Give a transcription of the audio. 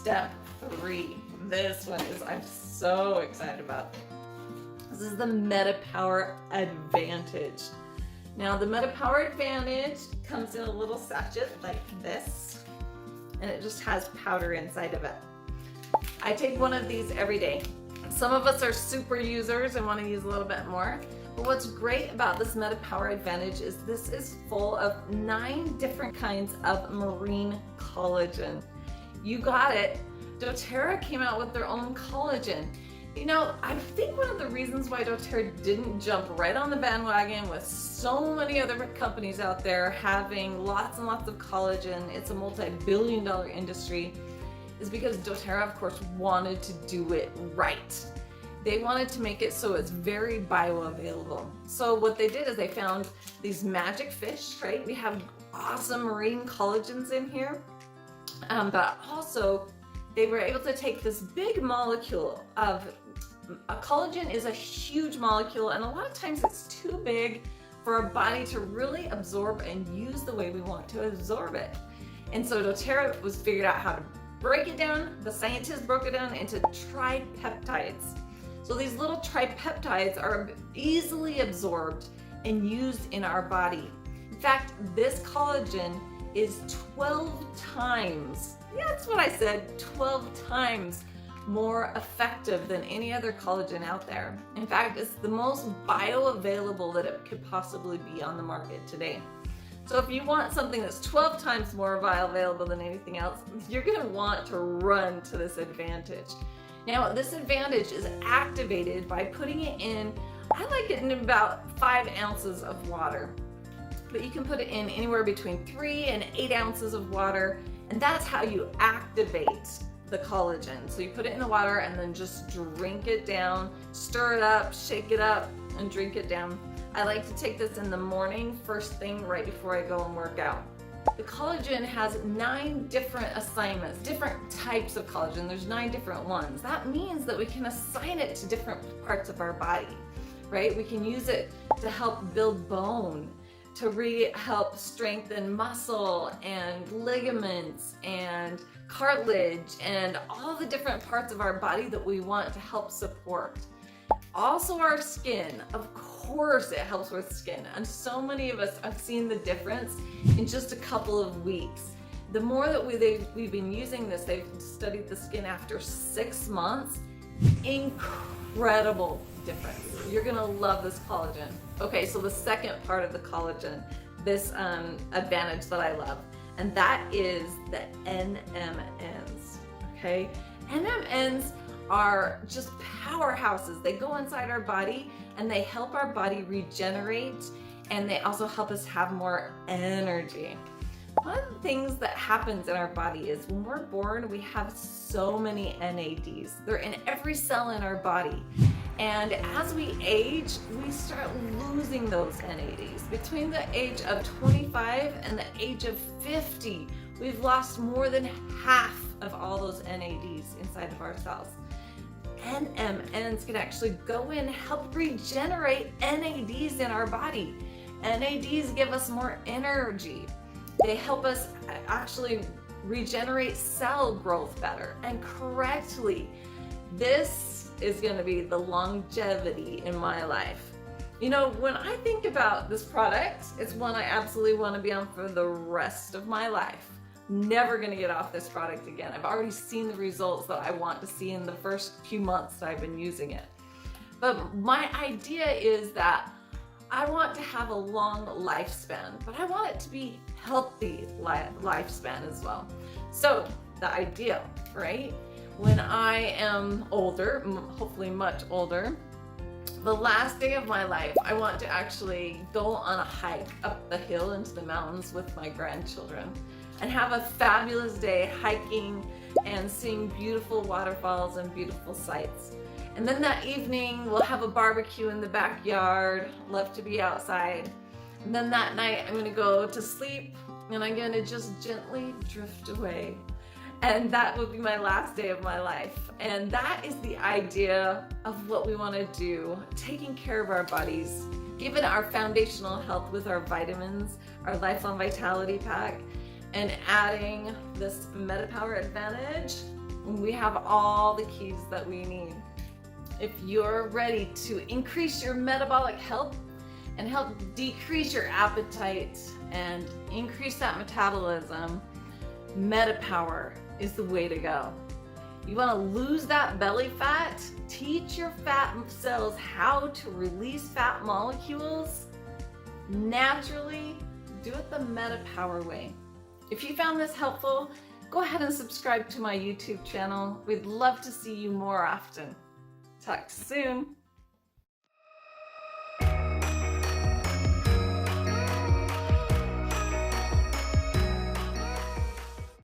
step 3. This one is, I'm so excited about. This is the MetaPWR Advantage. Now the MetaPWR Advantage comes in a little sachet like this, and it just has powder inside of it. I take one of these every day. Some of us are super users and want to use a little bit more. But what's great about this MetaPWR Advantage is this is full of 9 different kinds of marine collagen. You got it. doTERRA came out with their own collagen. You know, I think one of the reasons why doTERRA didn't jump right on the bandwagon with so many other companies out there having lots and lots of collagen, it's a multi-billion-dollar industry, is because doTERRA, of course, wanted to do it right. They wanted to make it so it's very bioavailable. So what they did is they found these magic fish, right? We have awesome marine collagens in here, but also they were able to take this big molecule of a collagen is a huge molecule, and a lot of times it's too big for our body to really absorb and use the way we want to absorb it. And so doTERRA was figured out how to break it down. The scientists broke it down into tripeptides. So these little tripeptides are easily absorbed and used in our body. In fact, this collagen is 12 times, yeah, that's what I said, 12 times more effective than any other collagen out there. In fact, it's the most bioavailable that it could possibly be on the market today. So if you want something that's 12 times more bioavailable than anything else, you're gonna want to run to this Advantage. Now, this Advantage is activated by putting it in, I like it in about 5 ounces of water. But you can put it in anywhere between 3 and 8 ounces of water, and that's how you activate the collagen. So you put it in the water and then just drink it down, stir it up, shake it up, and drink it down. I like to take this in the morning, first thing right before I go and work out. The collagen has 9 different assignments, different types of collagen. There's 9 different ones. That means that we can assign it to different parts of our body, right? We can use it to help build bone, to help strengthen muscle and ligaments and cartilage and all the different parts of our body that we want to help support. Also our skin, of course it helps with skin, and so many of us have seen the difference in just a couple of weeks. The more that we've been using this, they've studied the skin after 6 months, incredible difference. You're gonna love this collagen. Okay, so the second part of the collagen, this Advantage that I love, and that is the NMNs, okay? NMNs are just powerhouses. They go inside our body and they help our body regenerate, and they also help us have more energy. One of the things that happens in our body is when we're born, we have so many NADs. They're in every cell in our body. And as we age, we start losing those NADs. Between the age of 25 and the age of 50, we've lost more than half of all those NADs inside of our cells. NMNs can actually go in and help regenerate NADs in our body. NADs give us more energy. They help us actually regenerate cell growth better and correctly. This is going to be the longevity in my life. You know, when I think about this product, it's one I absolutely want to be on for the rest of my life. Never going to get off this product again. I've already seen the results that I want to see in the first few months that I've been using it. But my idea is that I want to have a long lifespan, but I want it to be healthy lifespan as well. So the idea, right? When I am older, hopefully much older, the last day of my life, I want to actually go on a hike up the hill into the mountains with my grandchildren and have a fabulous day hiking and seeing beautiful waterfalls and beautiful sights. And then that evening, we'll have a barbecue in the backyard. Love to be outside. And then that night, I'm gonna go to sleep and I'm gonna just gently drift away. And that will be my last day of my life. And that is the idea of what we wanna do, taking care of our bodies, given our foundational health with our vitamins, our Lifelong Vitality Pack, and adding this MetaPWR Advantage. We have all the keys that we need. If you're ready to increase your metabolic health and help decrease your appetite and increase that metabolism, MetaPWR is the way to go. You want to lose that belly fat, teach your fat cells how to release fat molecules naturally, do it the MetaPWR way. If you found this helpful, go ahead and subscribe to my YouTube channel. We'd love to see you more often. Talk soon.